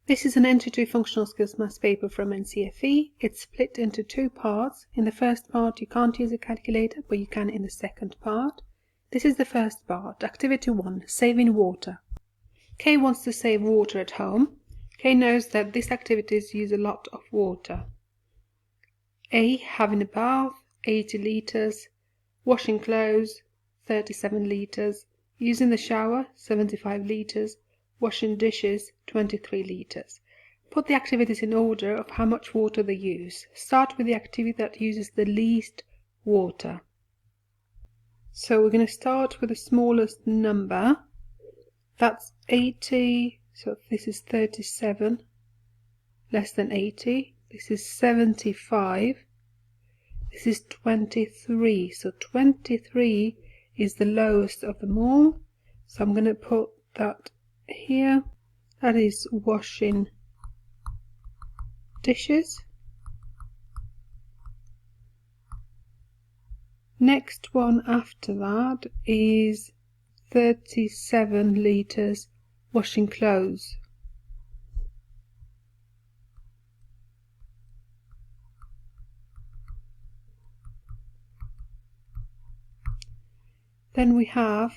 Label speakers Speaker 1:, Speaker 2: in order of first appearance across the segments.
Speaker 1: This is an Entry 2 Functional Skills Maths paper from NCFE. It's split into two parts. In the first part you can't use a calculator, but you can in the second part. This is the first part. Activity 1, Saving Water. Kay wants to save water at home. Kay knows that these activities use a lot of water. A. Having a bath, 80 litres. Washing clothes, 37 litres. Using the shower, 75 litres. Washing dishes, 23 litres. Put the activities in order of how much water they use. Start with the activity that uses the least water. So we're going to start with the smallest number. That's 80, so this is 37, less than 80. This is 75. This is 23, so 23 is the lowest of them all. So I'm going to put that here. That is washing dishes. Next one after that is 37 litres washing clothes. Then we have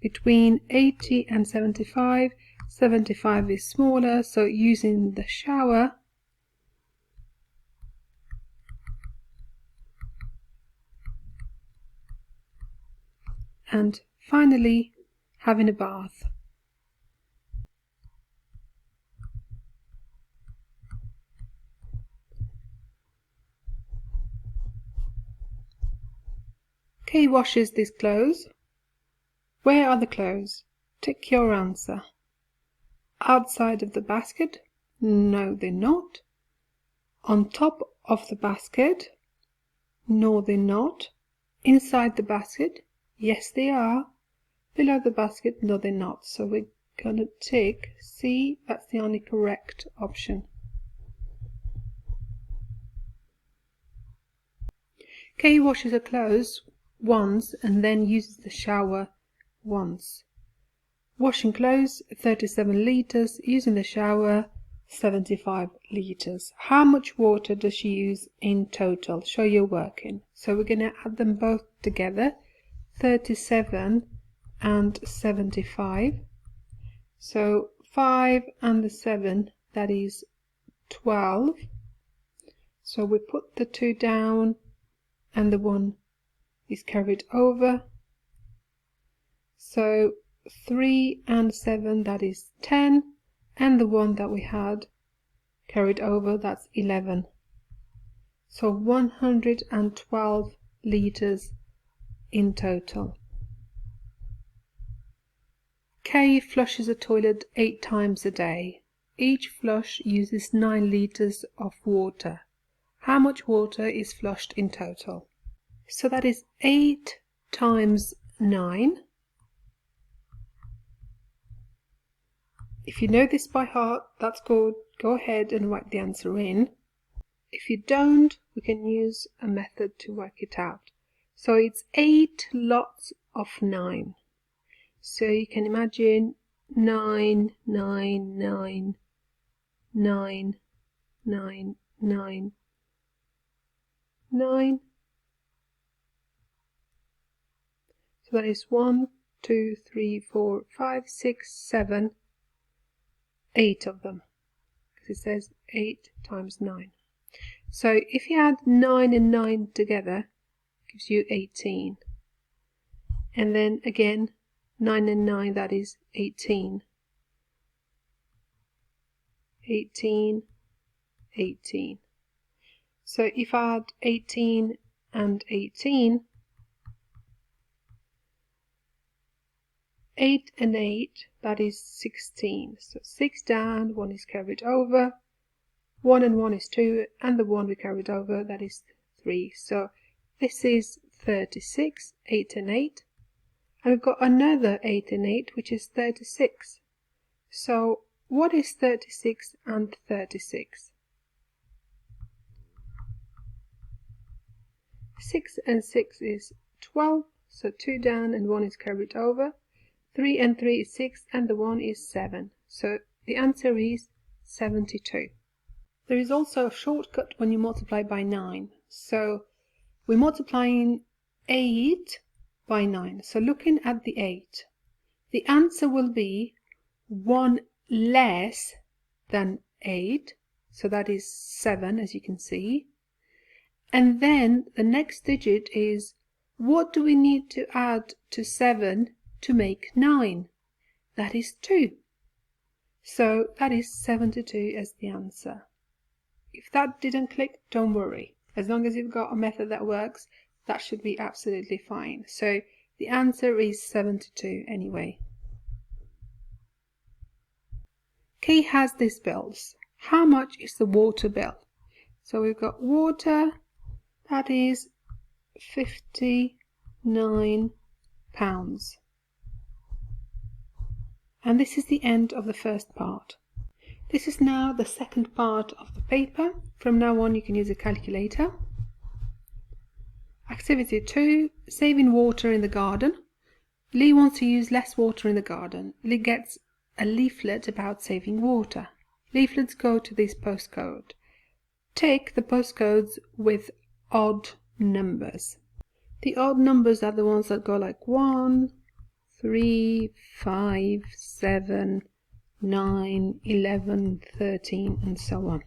Speaker 1: between 80 and 75. 75 is smaller, so using the shower, and finally having a bath. Kay washes these clothes. Where are the clothes? Tick your answer. Outside of the basket? No, they're not. On top of the basket? No, they're not. Inside the basket? Yes, they are. Below the basket? No, they're not. So we're going to tick C. That's the only correct option. Kay washes her clothes once and then uses the shower once. Washing clothes, 37 litres. Using the shower, 75 litres. How much water does she use in total? Show your working. So we're going to add them both together, 37 and 75. So 5 and the 7, that is 12. So we put the 2 down and the 1 is carried over. So 3 and 7, that is 10, and the 1 that we had carried over, that's 11. So 112 litres in total. Kay flushes a toilet 8 times a day. Each flush uses 9 litres of water. How much water is flushed in total? So that is 8 times 9. If you know this by heart, that's good. Go ahead and write the answer in. If you don't, we can use a method to work it out. So it's 8 lots of 9. So you can imagine 9, 9, 9, 9, 9, 9, 9. So that is 1, 2, 3, 4, 5, 6, 7, 8 of them, because it says 8 times 9. So if you add 9 and 9 together, it gives you 18. And then again, 9 and 9, that is 18. 18, 18. So if I add 18 and 18, 8 and 8, that is 16. So 6 down, 1 is carried over. 1 and 1 is 2, and the 1 we carried over, that is 3. So this is 36, 8 and 8. And we've got another 8 and 8, which is 36. So what is 36 and 36? 6 and 6 is 12, so 2 down and 1 is carried over. 3 and 3 is 6, and the 1 is 7. So the answer is 72. There is also a shortcut when you multiply by 9. So we're multiplying 8 by 9. So looking at the 8, the answer will be 1 less than 8. So that is 7, as you can see. And then the next digit is, what do we need to add to 7 to make 9? That is 2. So that is 72 as the answer. If that didn't click, don't worry. As long as you've got a method that works, that should be absolutely fine. So the answer is 72 anyway. Kay has these bills. How much is the water bill? So we've got water, that is £59. And this is the end of the first part. This is now the second part of the paper. From now on you can use a calculator. Activity 2, saving water in the garden. Lee wants to use less water in the garden. Lee gets a leaflet about saving water. Leaflets go to this postcode. Tick the postcodes with odd numbers. The odd numbers are the ones that go like 1, 3, 5, 7, 9, 11, 13, and so on.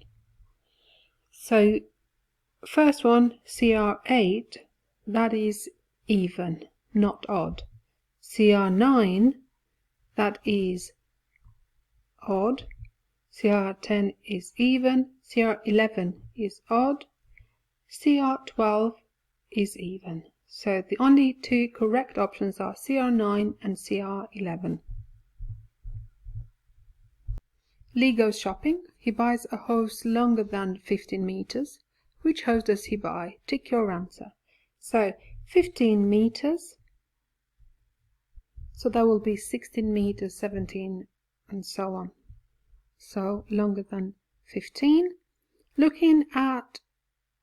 Speaker 1: So first one, CR8, that is even, not odd. CR9, that is odd. CR10 is even. CR11 is odd. CR12 is even. So the only two correct options are CR9 and CR11. Lee goes shopping. He buys a hose longer than 15 meters. Which hose does he buy? Tick your answer. So 15 meters. So that will be 16 meters, 17, and so on. So longer than 15. Looking at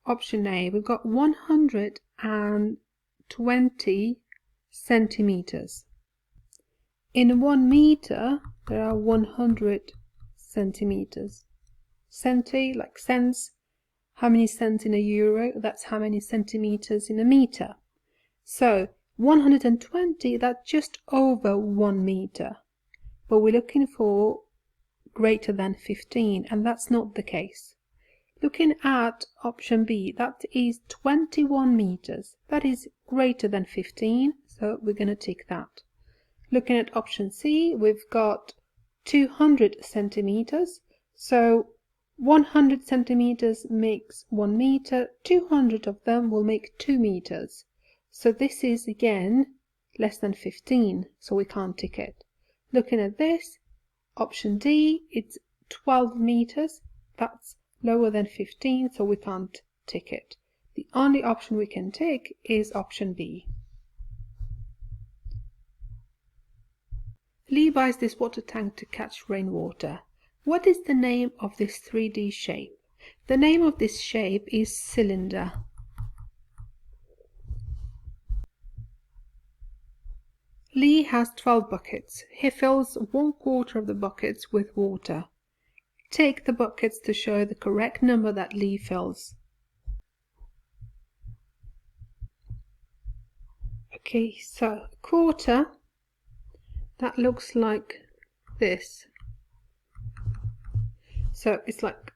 Speaker 1: option A, we've got 120 centimeters. In 1 meter, there are 100 centimeters. Centi, like cents. How many cents in a euro? That's how many centimeters in a meter. So 120, that's just over 1 meter. But we're looking for greater than 15, and that's not the case. Looking at option B, that is 21 meters. That is greater than 15, so we're going to tick that. Looking at option C, we've got 200 centimeters. So 100 centimeters makes 1 meter. 200 of them will make 2 meters. So this is again less than 15, so we can't tick it. Looking at this, option D, it's 12 meters. That's lower than 15, so we can't tick it. The only option we can tick is option B. Lee buys this water tank to catch rainwater. What is the name of this 3D shape? The name of this shape is cylinder. Lee has 12 buckets. He fills 1/4 of the buckets with water. Take the buckets to show the correct number that Lee fills. Okay, so 1/4, that looks like this. So it's like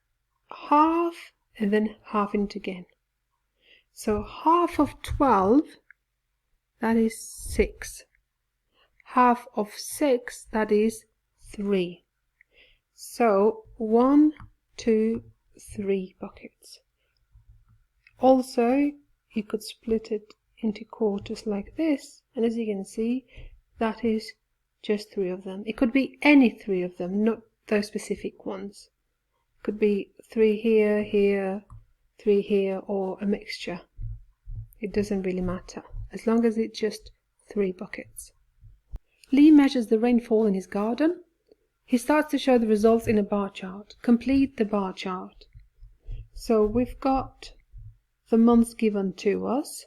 Speaker 1: half and then half it again. So half of 12, that is 6. Half of 6, that is 3. So 1, 2, 3 buckets. Also, you could split it into quarters like this, and as you can see, that is just 3 of them. It could be any 3 of them, not those specific ones. It could be 3 here, here, 3 here, or a mixture. It doesn't really matter, as long as it's just 3 buckets. Lee measures the rainfall in his garden. He starts to show the results in a bar chart. Complete the bar chart. So we've got the months given to us,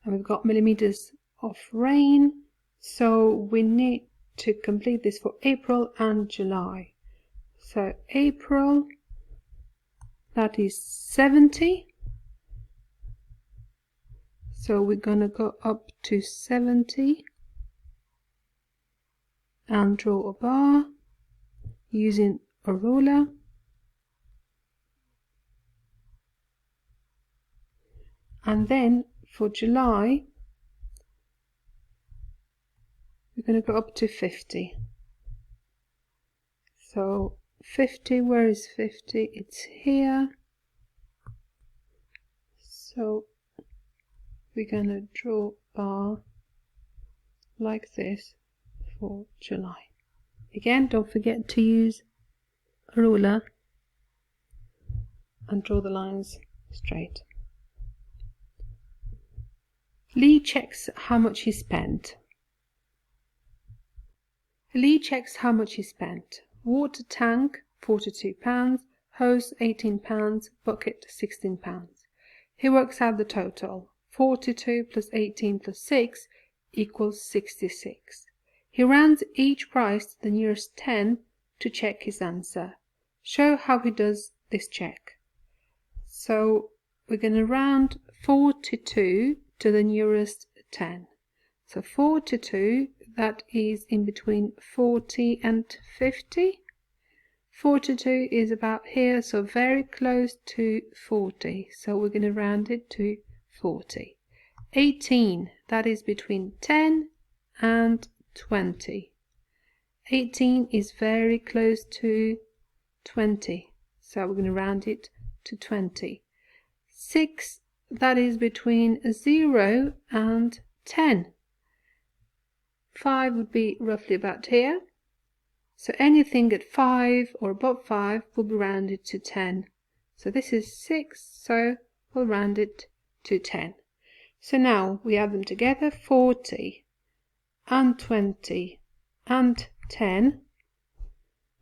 Speaker 1: and we've got millimeters of rain. So we need to complete this for April and July. So April, that is 70. So we're going to go up to 70 and draw a bar using a ruler. And then for July, we're going to go up to 50. So 50, where is 50? It's here. So we're going to draw a bar like this for July. Again, don't forget to use a ruler and draw the lines straight. Lee checks how much he spent. Lee checks how much he spent. Water tank, £42, hose, £18, bucket, £16. He works out the total. 42 plus 18 plus 6 equals 66. He rounds each price to the nearest 10 to check his answer. Show how he does this check. So we're going to round 42 to the nearest 10. So 42, that is in between 40 and 50. 42 is about here, so very close to 40. So we're going to round it to 40. 18, that is between 10 and 20. 18 is very close to 20. So we're going to round it to 20. 6, that is between 0 and 10. 5 would be roughly about here. So anything at 5 or above 5 will be rounded to 10. So this is 6, so we'll round it to 10. So now we add them together, 40 and 20 and 10.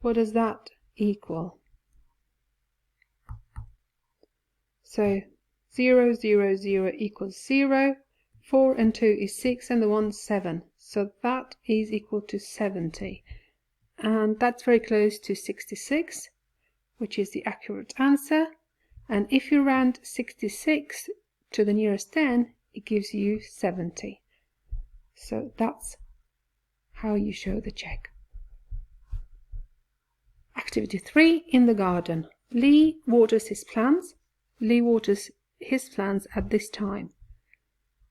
Speaker 1: What does that equal? So 0, 0, 0 equals 0. 4 and 2 is 6 and the 1 7. So that is equal to 70. And that's very close to 66, which is the accurate answer. And if you round 66 to the nearest 10, it gives you 70. So that's how you show the check. Activity 3, in the garden. Lee waters his plants. Lee waters his plants at this time,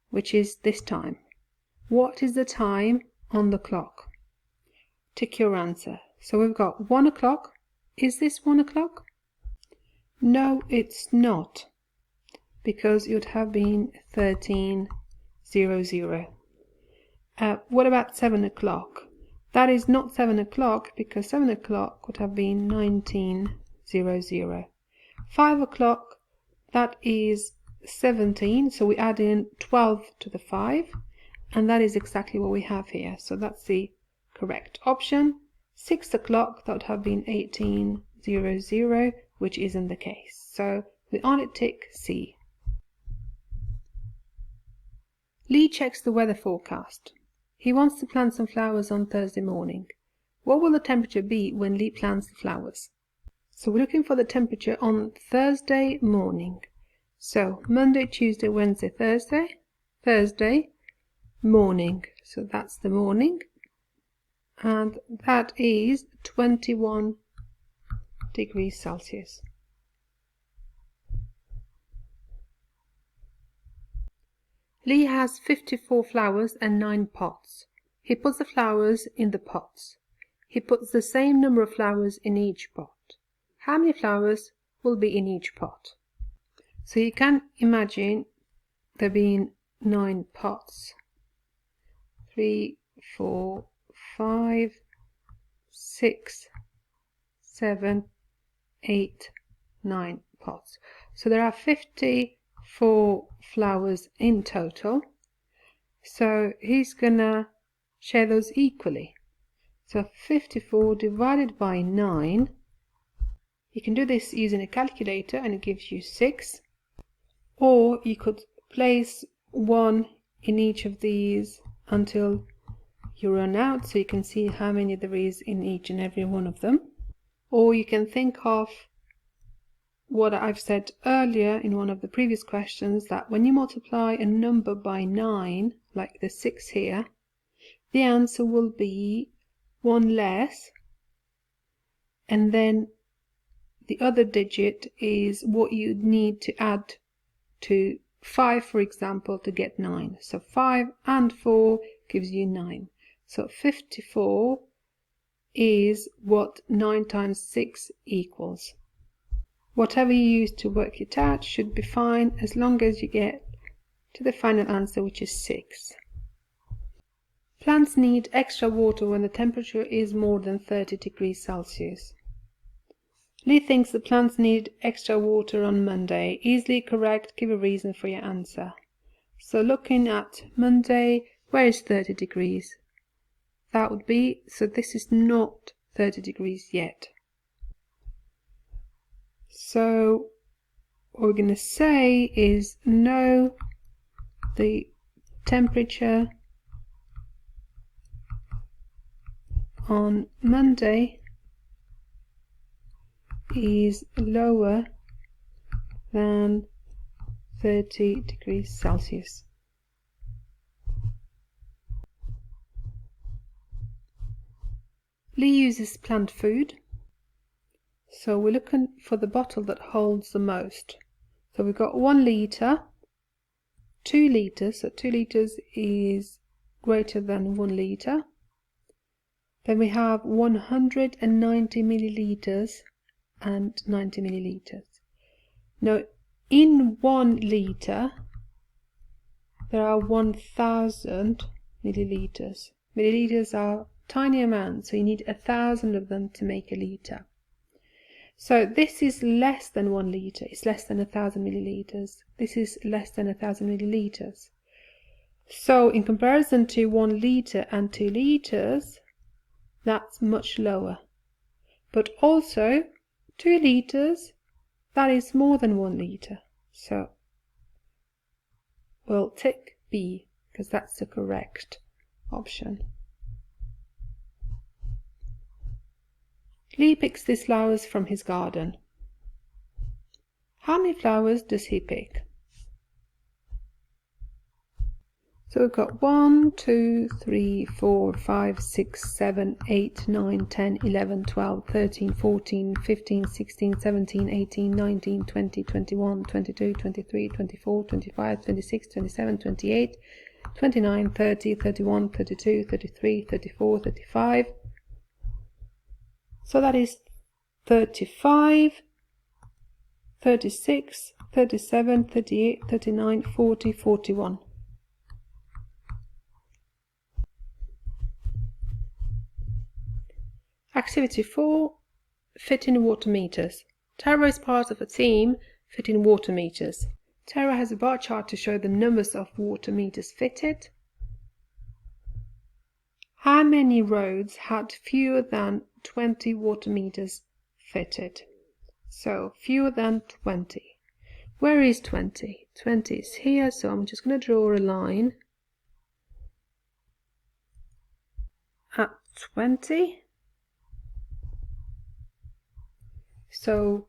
Speaker 1: which is this time. What is the time on the clock? Tick your answer. So we've got 1 o'clock. Is this 1 o'clock? No, it's not, because it would have been 13:00. What about 7 o'clock? That is not 7 o'clock, because 7 o'clock would have been 19:00. 5 o'clock, that is 17, so we add in 12 to the 5, and that is exactly what we have here. So that's the correct option. 6 o'clock, that would have been 18:00, which isn't the case. So we only tick C. Lee checks the weather forecast. He wants to plant some flowers on Thursday morning. What will the temperature be when Lee plants the flowers? So we're looking for the temperature on Thursday morning. So Monday, Tuesday, Wednesday, Thursday. Thursday morning. So that's the morning. And that is 21 degrees Celsius. Lee has 54 flowers and 9 pots. He puts the flowers in the pots. He puts the same number of flowers in each pot. How many flowers will be in each pot? So you can imagine there being 9 pots. 3, 4, 5, 6, 7, 8, 9 pots. So there are 54 flowers in total. So he's gonna share those equally. So 54 divided by 9. You can do this using a calculator and it gives you 6. Or you could place 1 in each of these until you run out, so you can see how many there is in each and every one of them. Or you can think of what I've said earlier in one of the previous questions, that when you multiply a number by 9, like the 6 here, the answer will be 1 less, and then the other digit is what you need to add to 5, for example, to get 9. So 5 and 4 gives you 9. So 54 is what 9 times 6 equals. Whatever you use to work it out should be fine as long as you get to the final answer, which is 6. Plants need extra water when the temperature is more than 30 degrees Celsius. Lee thinks the plants need extra water on Monday. Easily correct, give a reason for your answer. So looking at Monday, where is 30 degrees? That would be, so this is not 30 degrees yet. So what we're going to say is no, the temperature on Monday is lower than 30 degrees Celsius. Lee uses plant food. So we're looking for the bottle that holds the most. So we've got 1 litre, 2 litres, so 2 litres is greater than 1 litre. Then we have 190 millilitres and 90 millilitres. Now in 1 litre there are 1000 millilitres. Millilitres are tiny amounts, so you need 1000 of them to make a litre. So this is less than 1 litre, it's less than 1000 millilitres. This is less than 1000 millilitres. So in comparison to 1 litre and 2 litres, that's much lower. But also 2 litres, that is more than 1 litre. So we'll tick B because that's the correct option. Lee picks these flowers from his garden. How many flowers does he pick? So we've got 1, 2, 3, 4, 5, 6, 7, 8, 9, 10, 11, 12, 13, 14, 15, 16, 17, 18, 19, 20, 21, 22, 23, 24, 25, 26, 27, 28, 29, 30, 31, 32, 33, 34, 35. So that is 35, 36, 37, 38, 39, 40, 41. Activity 4, fit in water meters. Tara is part of a team fitting water meters. Tara has a bar chart to show the numbers of water meters fitted. How many roads had fewer than 20 water meters fitted? So fewer than 20. Where is 20? 20 is here, so I'm just going to draw a line at 20. So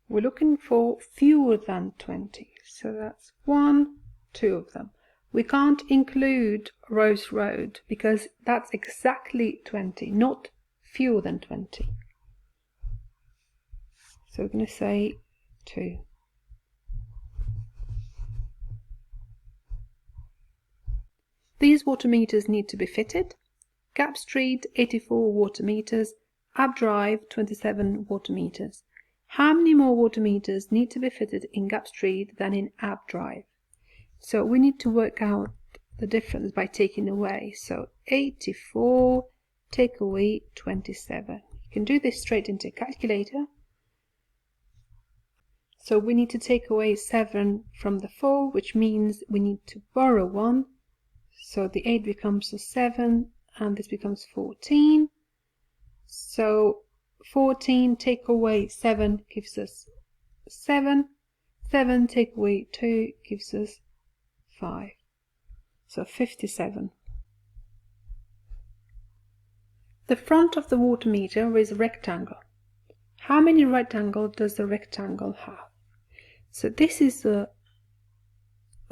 Speaker 1: we're looking for fewer than 20. So that's 1, 2 of them. We can't include Rose Road because that's exactly 20, not fewer than 20. So we're going to say 2. These water meters need to be fitted. Gap Street, 84 water meters. Ab Drive, 27 water meters. How many more water meters need to be fitted in Gap Street than in Ab Drive? So we need to work out the difference by taking away. So 84 take away 27. You can do this straight into a calculator. So we need to take away 7 from the 4, which means we need to borrow 1. So the 8 becomes a 7 and this becomes 14. So 14 take away 7 gives us 7. 7 take away 2 gives us 5. So 57. The front of the water meter is a rectangle. How many right angles does the rectangle have? So this is a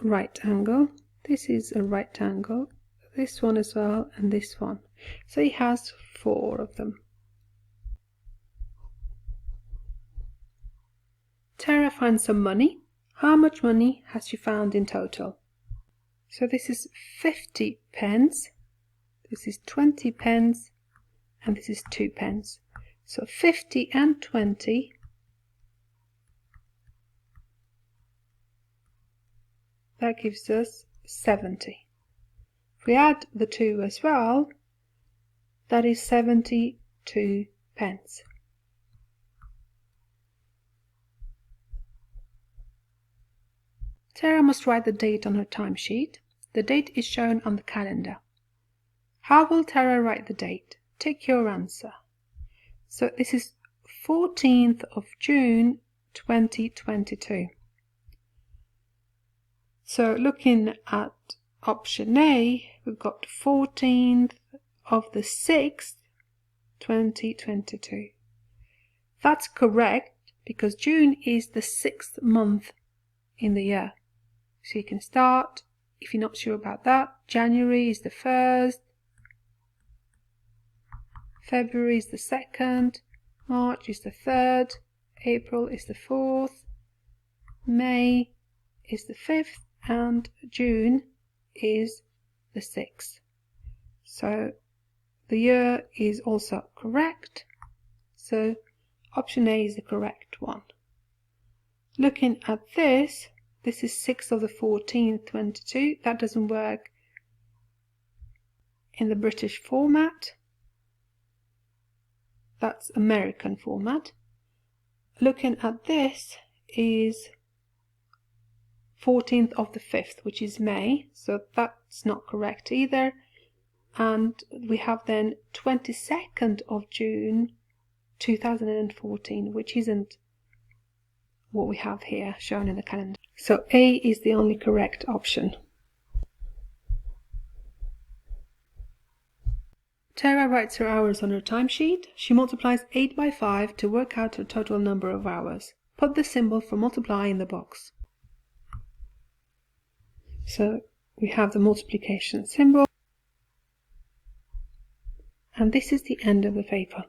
Speaker 1: right angle, this is a right angle, this one as well, and this one. So he has 4 of them. Tara finds some money. How much money has she found in total? So this is 50 pence, this is 20 pence, and this is 2 pence. So 50 and 20 that gives us 70. If we add the 2 as well, that is 72 pence. Tara must write the date on her timesheet. The date is shown on the calendar. How will Tara write the date? Tick your answer. So this is 14th of June 2022. So looking at option A, we've got 14th of the 6th, 2022. That's correct because June is the 6th month in the year. So you can start, if you're not sure about that, January is the 1st, February is the 2nd, March is the 3rd, April is the 4th, May is the 5th, and June is the 6th. So the year is also correct. So option A is the correct one. Looking at this, this is 6th of the 14th, 22. That doesn't work in the British format. That's American format. Looking at this is 14th of the 5th, which is May. So that's not correct either. And we have then 22nd of June 2014, which isn't what we have here shown in the calendar. So A is the only correct option. Tara writes her hours on her timesheet. She multiplies 8 by 5 to work out her total number of hours. Put the symbol for multiply in the box. So we have the multiplication symbol. And this is the end of the paper.